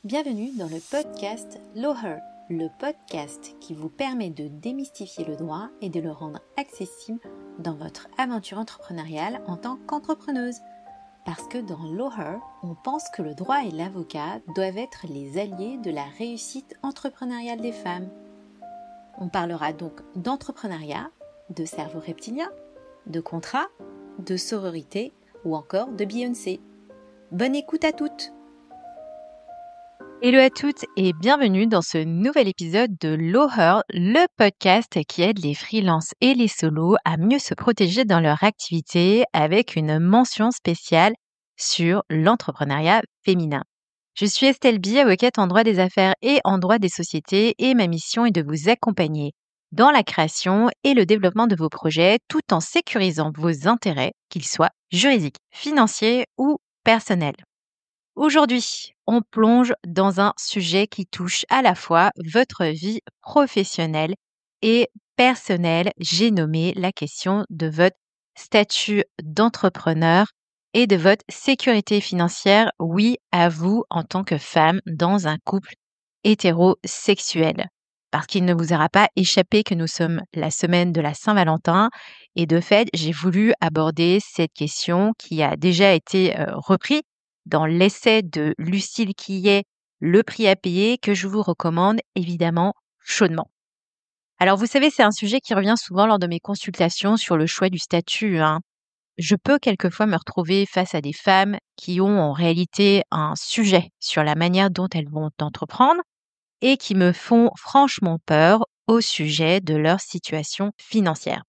Bienvenue dans le podcast Lawher, le podcast qui vous permet de démystifier le droit et de le rendre accessible dans votre aventure entrepreneuriale en tant qu'entrepreneuse. Parce que dans Lawher, on pense que le droit et l'avocat doivent être les alliés de la réussite entrepreneuriale des femmes. On parlera donc d'entrepreneuriat, de cerveau reptilien, de contrat, de sororité ou encore de Beyoncé. Bonne écoute à toutes! Hello à toutes et bienvenue dans ce nouvel épisode de Lawher, le podcast qui aide les freelances et les solos à mieux se protéger dans leur activité avec une mention spéciale sur l'entrepreneuriat féminin. Je suis Estelle Bi, avocate en droit des affaires et en droit des sociétés et ma mission est de vous accompagner dans la création et le développement de vos projets tout en sécurisant vos intérêts, qu'ils soient juridiques, financiers ou personnels. Aujourd'hui, on plonge dans un sujet qui touche à la fois votre vie professionnelle et personnelle. J'ai nommé la question de votre statut d'entrepreneur et de votre sécurité financière, oui, à vous en tant que femme dans un couple hétérosexuel. Parce qu'il ne vous aura pas échappé que nous sommes la semaine de la Saint-Valentin et de fait, j'ai voulu aborder cette question qui a déjà été reprise dans l'essai de Lucille Quillet, Le prix à payer, que je vous recommande évidemment chaudement. Alors vous savez, c'est un sujet qui revient souvent lors de mes consultations sur le choix du statut. Je peux quelquefois me retrouver face à des femmes qui ont en réalité un sujet sur la manière dont elles vont entreprendre et qui me font franchement peur au sujet de leur situation financière.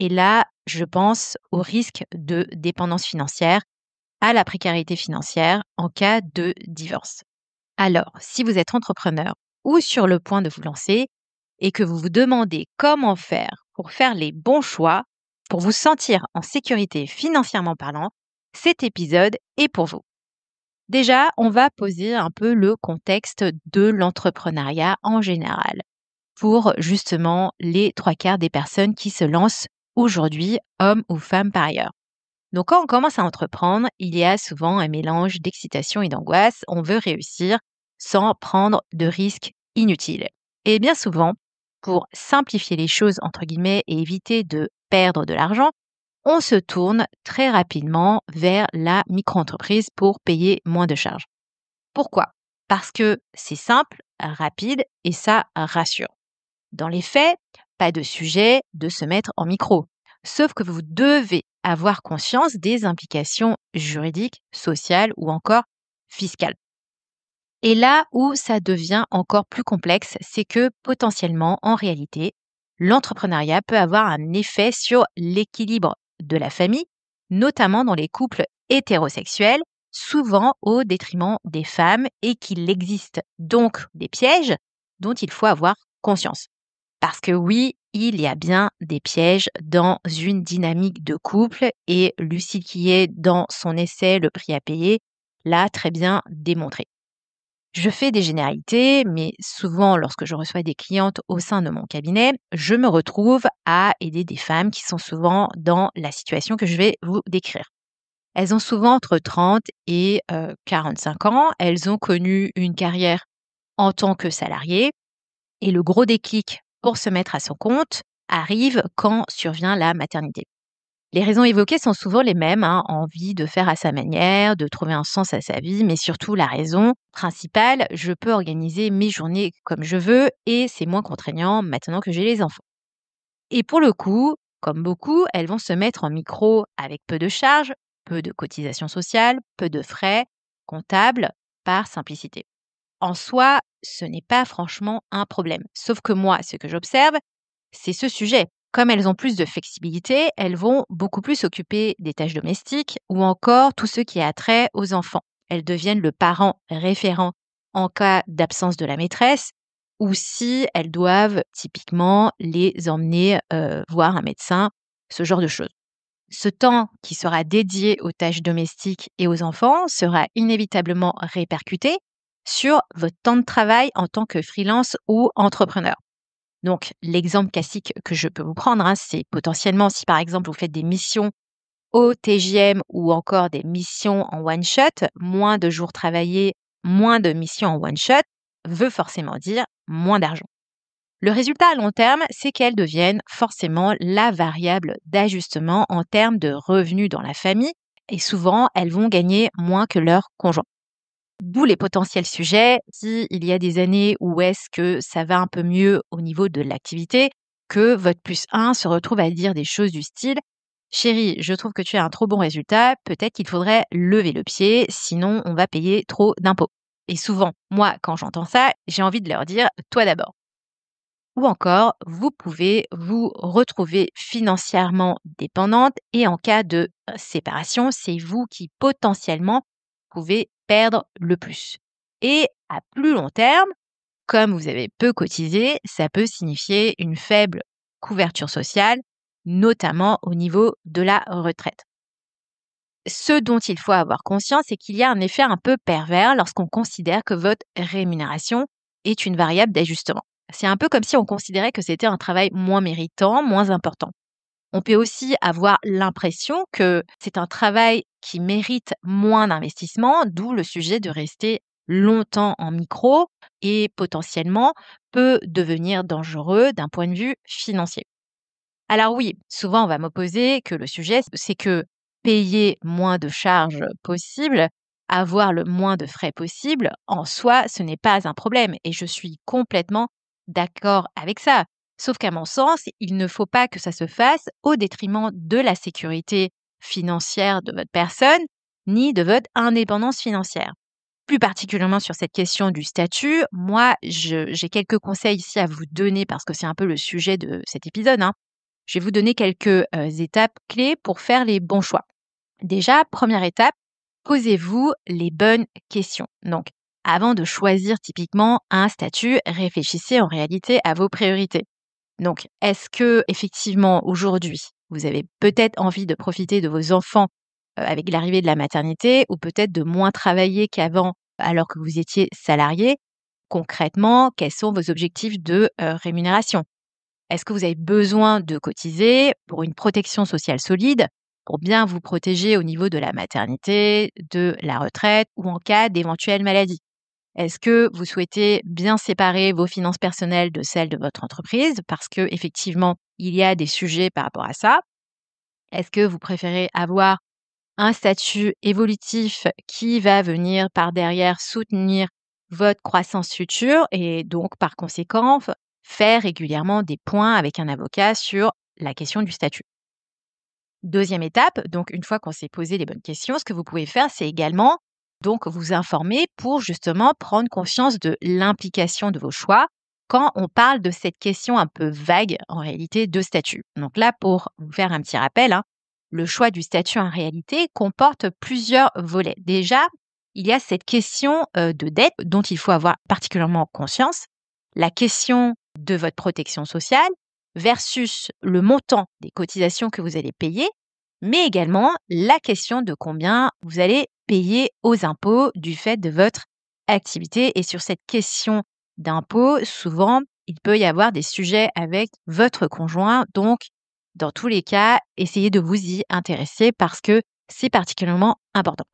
Et là, je pense au risque de dépendance financière, à la précarité financière en cas de divorce. Alors, si vous êtes entrepreneur ou sur le point de vous lancer et que vous vous demandez comment faire pour faire les bons choix, pour vous sentir en sécurité financièrement parlant, cet épisode est pour vous. Déjà, on va poser un peu le contexte de l'entrepreneuriat en général pour justement les 3/4 des personnes qui se lancent aujourd'hui, hommes ou femmes par ailleurs. Donc quand on commence à entreprendre, il y a souvent un mélange d'excitation et d'angoisse. On veut réussir sans prendre de risques inutiles. Et bien souvent, pour simplifier les choses, entre guillemets, et éviter de perdre de l'argent, on se tourne très rapidement vers la micro-entreprise pour payer moins de charges. Pourquoi? Parce que c'est simple, rapide et ça rassure. Dans les faits, pas de sujet de se mettre en micro. Sauf que vous devez avoir conscience des implications juridiques, sociales ou encore fiscales. Et là où ça devient encore plus complexe, c'est que potentiellement, en réalité, l'entrepreneuriat peut avoir un effet sur l'équilibre de la famille, notamment dans les couples hétérosexuels, souvent au détriment des femmes et qu'il existe donc des pièges dont il faut avoir conscience. Parce que oui, il y a bien des pièges dans une dynamique de couple et Lucille Quillet, dans son essai Le prix à payer, l'a très bien démontré. Je fais des généralités, mais souvent lorsque je reçois des clientes au sein de mon cabinet, je me retrouve à aider des femmes qui sont souvent dans la situation que je vais vous décrire. Elles ont souvent entre 30 et 45 ans, elles ont connu une carrière en tant que salariées et le gros déclic pour se mettre à son compte arrive quand survient la maternité. Les raisons évoquées sont souvent les mêmes, envie de faire à sa manière, de trouver un sens à sa vie, mais surtout la raison principale, je peux organiser mes journées comme je veux et c'est moins contraignant maintenant que j'ai les enfants. Et pour le coup, comme beaucoup, elles vont se mettre en micro avec peu de charges, peu de cotisations sociales, peu de frais comptables par simplicité. En soi, ce n'est pas franchement un problème. Sauf que moi, ce que j'observe, c'est ce sujet. Comme elles ont plus de flexibilité, elles vont beaucoup plus s'occuper des tâches domestiques ou encore tout ce qui a trait aux enfants. Elles deviennent le parent référent en cas d'absence de la maîtresse ou si elles doivent typiquement les emmener voir un médecin, ce genre de choses. Ce temps qui sera dédié aux tâches domestiques et aux enfants sera inévitablement répercuté sur votre temps de travail en tant que freelance ou entrepreneur. Donc, l'exemple classique que je peux vous prendre, c'est potentiellement si par exemple vous faites des missions au TJM ou encore des missions en one shot, moins de jours travaillés, moins de missions en one shot veut forcément dire moins d'argent. Le résultat à long terme, c'est qu'elles deviennent forcément la variable d'ajustement en termes de revenus dans la famille et souvent, elles vont gagner moins que leur conjoint. D'où les potentiels sujets, s'il y a des années où est-ce que ça va un peu mieux au niveau de l'activité, que votre plus un se retrouve à dire des choses du style: «Chérie, je trouve que tu as un trop bon résultat, peut-être qu'il faudrait lever le pied, sinon on va payer trop d'impôts.» Et souvent, moi, quand j'entends ça, j'ai envie de leur dire: «Toi d'abord.» Ou encore, vous pouvez vous retrouver financièrement dépendante et en cas de séparation, c'est vous qui potentiellement pouvez perdre le plus. Et à plus long terme, comme vous avez peu cotisé, ça peut signifier une faible couverture sociale, notamment au niveau de la retraite. Ce dont il faut avoir conscience, c'est qu'il y a un effet un peu pervers lorsqu'on considère que votre rémunération est une variable d'ajustement. C'est un peu comme si on considérait que c'était un travail moins méritant, moins important. On peut aussi avoir l'impression que c'est un travail qui mérite moins d'investissement, d'où le sujet de rester longtemps en micro et potentiellement peut devenir dangereux d'un point de vue financier. Alors oui, souvent on va m'opposer que le sujet, c'est que payer moins de charges possible, avoir le moins de frais possible, en soi, ce n'est pas un problème et je suis complètement d'accord avec ça. Sauf qu'à mon sens, il ne faut pas que ça se fasse au détriment de la sécurité financière de votre personne, ni de votre indépendance financière. Plus particulièrement sur cette question du statut, moi, j'ai quelques conseils ici à vous donner parce que c'est un peu le sujet de cet épisode, hein. Je vais vous donner quelques étapes clés pour faire les bons choix. Déjà, première étape, posez-vous les bonnes questions. Donc, avant de choisir typiquement un statut, réfléchissez en réalité à vos priorités. Donc, est-ce que effectivement aujourd'hui, vous avez peut-être envie de profiter de vos enfants avec l'arrivée de la maternité ou peut-être de moins travailler qu'avant alors que vous étiez salarié? Concrètement, quels sont vos objectifs de rémunération? Est-ce que vous avez besoin de cotiser pour une protection sociale solide, pour bien vous protéger au niveau de la maternité, de la retraite ou en cas d'éventuelle maladie? Est-ce que vous souhaitez bien séparer vos finances personnelles de celles de votre entreprise parce que effectivement, il y a des sujets par rapport à ça? Est-ce que vous préférez avoir un statut évolutif qui va venir par derrière soutenir votre croissance future et donc par conséquent faire régulièrement des points avec un avocat sur la question du statut? Deuxième étape, donc une fois qu'on s'est posé les bonnes questions, ce que vous pouvez faire, c'est également donc vous informer pour justement prendre conscience de l'implication de vos choix quand on parle de cette question un peu vague en réalité de statut. Donc là, pour vous faire un petit rappel, hein, le choix du statut en réalité comporte plusieurs volets. Déjà, il y a cette question de dette dont il faut avoir particulièrement conscience, la question de votre protection sociale versus le montant des cotisations que vous allez payer, mais également la question de combien vous allez payer aux impôts du fait de votre activité. Et sur cette question d'impôts, souvent, il peut y avoir des sujets avec votre conjoint. Donc, dans tous les cas, essayez de vous y intéresser parce que c'est particulièrement important.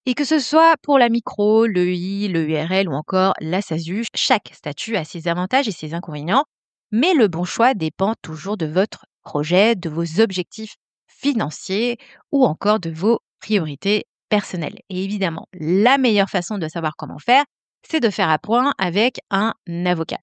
Et que ce soit pour la micro, le I, le URL ou encore la SASU, chaque statut a ses avantages et ses inconvénients, mais le bon choix dépend toujours de votre projet, de vos objectifs financiers ou encore de vos priorités personnelles. Et évidemment, la meilleure façon de savoir comment faire, c'est de faire un point avec un avocat.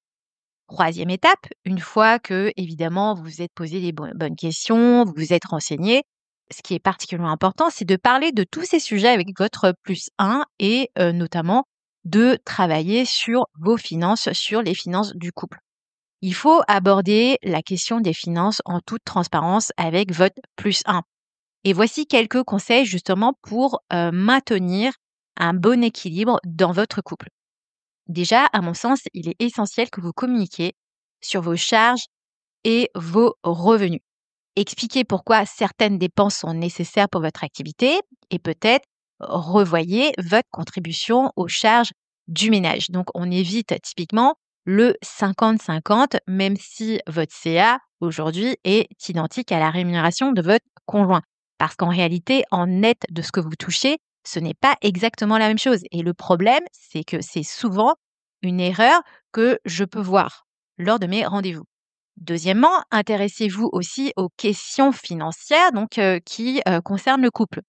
Troisième étape, une fois que, évidemment, vous vous êtes posé les bonnes questions, vous vous êtes renseigné, ce qui est particulièrement important, c'est de parler de tous ces sujets avec votre plus un et notamment de travailler sur vos finances, sur les finances du couple. Il faut aborder la question des finances en toute transparence avec votre plus un. Et voici quelques conseils justement pour maintenir un bon équilibre dans votre couple. Déjà, à mon sens, il est essentiel que vous communiquiez sur vos charges et vos revenus. Expliquez pourquoi certaines dépenses sont nécessaires pour votre activité et peut-être revoyez votre contribution aux charges du ménage. Donc, on évite typiquement le 50-50, même si votre CA aujourd'hui est identique à la rémunération de votre conjoint. Parce qu'en réalité, en net de ce que vous touchez, ce n'est pas exactement la même chose. Et le problème, c'est que c'est souvent une erreur que je peux voir lors de mes rendez-vous. Deuxièmement, intéressez-vous aussi aux questions financières qui concernent le couple.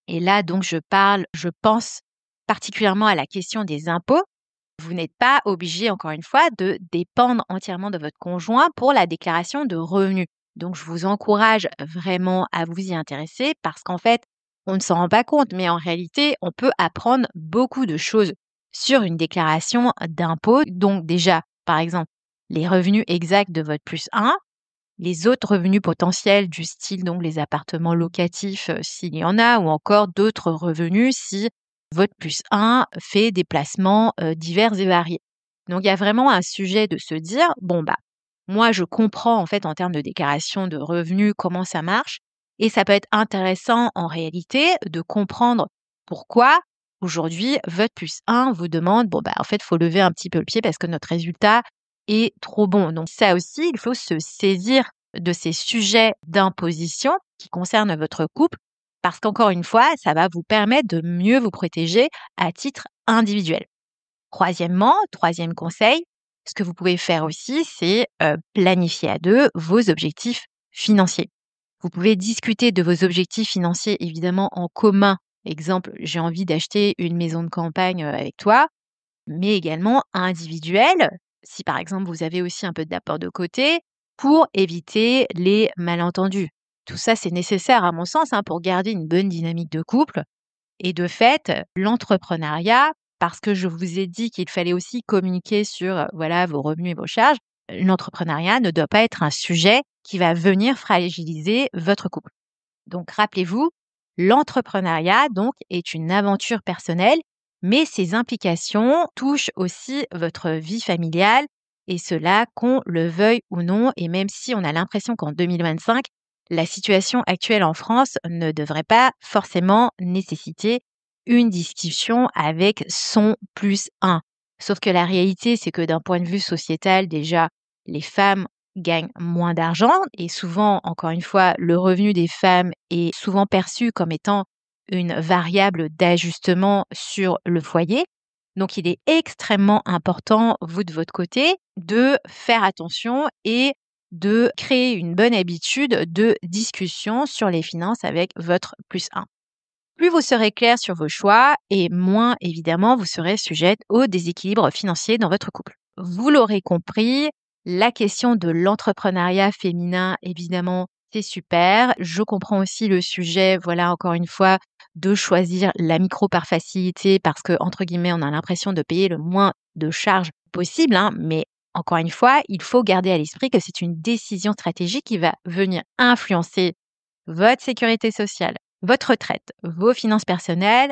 Et là, donc, je pense particulièrement à la question des impôts. Vous n'êtes pas obligé, encore une fois, de dépendre entièrement de votre conjoint pour la déclaration de revenus. Donc, je vous encourage vraiment à vous y intéresser parce qu'en fait, on ne s'en rend pas compte, mais en réalité, on peut apprendre beaucoup de choses sur une déclaration d'impôt. Donc, déjà, par exemple, les revenus exacts de votre plus 1, les autres revenus potentiels du style donc les appartements locatifs s'il y en a, ou encore d'autres revenus si votre plus 1 fait des placements divers et variés. Donc il y a vraiment un sujet de se dire, moi je comprends en fait en termes de déclaration de revenus comment ça marche, et ça peut être intéressant en réalité de comprendre pourquoi aujourd'hui votre plus 1 vous demande, en fait il faut lever un petit peu le pied parce que notre résultat est trop bon. Donc ça aussi, il faut se saisir de ces sujets d'imposition qui concernent votre couple parce qu'encore une fois, ça va vous permettre de mieux vous protéger à titre individuel. Troisièmement, troisième conseil, ce que vous pouvez faire aussi, c'est planifier à deux vos objectifs financiers. Vous pouvez discuter de vos objectifs financiers évidemment en commun. Exemple, j'ai envie d'acheter une maison de campagne avec toi, mais également individuel, si par exemple vous avez aussi un peu d'apport de côté, pour éviter les malentendus. Tout ça, c'est nécessaire à mon sens pour garder une bonne dynamique de couple. Et de fait, l'entrepreneuriat, parce que je vous ai dit qu'il fallait aussi communiquer sur vos revenus et vos charges, l'entrepreneuriat ne doit pas être un sujet qui va venir fragiliser votre couple. Donc rappelez-vous, l'entrepreneuriat donc est une aventure personnelle, mais ses implications touchent aussi votre vie familiale, et cela qu'on le veuille ou non. Et même si on a l'impression qu'en 2025, la situation actuelle en France ne devrait pas forcément nécessiter une discussion avec son plus 1. Sauf que la réalité, c'est que d'un point de vue sociétal, déjà, les femmes gagnent moins d'argent et souvent, encore une fois, le revenu des femmes est souvent perçu comme étant une variable d'ajustement sur le foyer. Donc, il est extrêmement important, vous de votre côté, de faire attention et de créer une bonne habitude de discussion sur les finances avec votre plus 1. Plus vous serez clair sur vos choix et moins, évidemment, vous serez sujette au déséquilibre financier dans votre couple. Vous l'aurez compris, la question de l'entrepreneuriat féminin, évidemment, c'est super. Je comprends aussi le sujet, encore une fois, de choisir la micro par facilité parce que, entre guillemets, on a l'impression de payer le moins de charges possible, mais encore une fois, il faut garder à l'esprit que c'est une décision stratégique qui va venir influencer votre sécurité sociale, votre retraite, vos finances personnelles,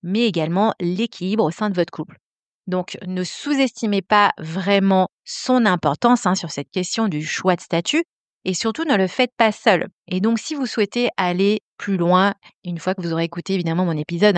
mais également l'équilibre au sein de votre couple. Donc, ne sous-estimez pas vraiment son importance sur cette question du choix de statut et surtout ne le faites pas seul. Et donc, si vous souhaitez aller plus loin, une fois que vous aurez écouté évidemment mon épisode,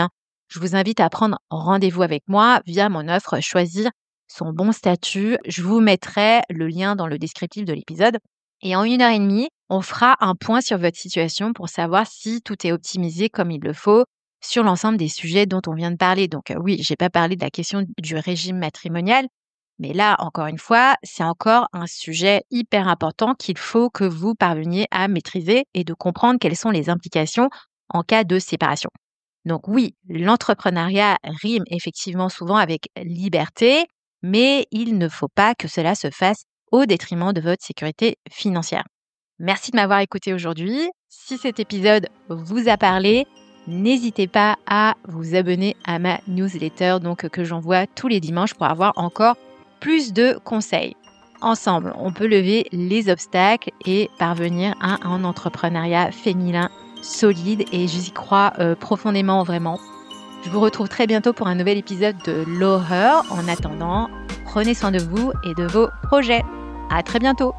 je vous invite à prendre rendez-vous avec moi via mon offre Choisir son bon statut. Je vous mettrai le lien dans le descriptif de l'épisode. Et en 1h30, on fera un point sur votre situation pour savoir si tout est optimisé comme il le faut sur l'ensemble des sujets dont on vient de parler. Donc oui, j'ai pas parlé de la question du régime matrimonial, mais là, encore une fois, c'est encore un sujet hyper important qu'il faut que vous parveniez à maîtriser et de comprendre quelles sont les implications en cas de séparation. Donc oui, l'entrepreneuriat rime effectivement souvent avec liberté, mais il ne faut pas que cela se fasse au détriment de votre sécurité financière. Merci de m'avoir écouté aujourd'hui. Si cet épisode vous a parlé, n'hésitez pas à vous abonner à ma newsletter que j'envoie tous les dimanches pour avoir encore plus de conseils. Ensemble, on peut lever les obstacles et parvenir à un entrepreneuriat féminin solide, et j'y crois profondément, vraiment. Je vous retrouve très bientôt pour un nouvel épisode de Loher. En attendant, prenez soin de vous et de vos projets. À très bientôt.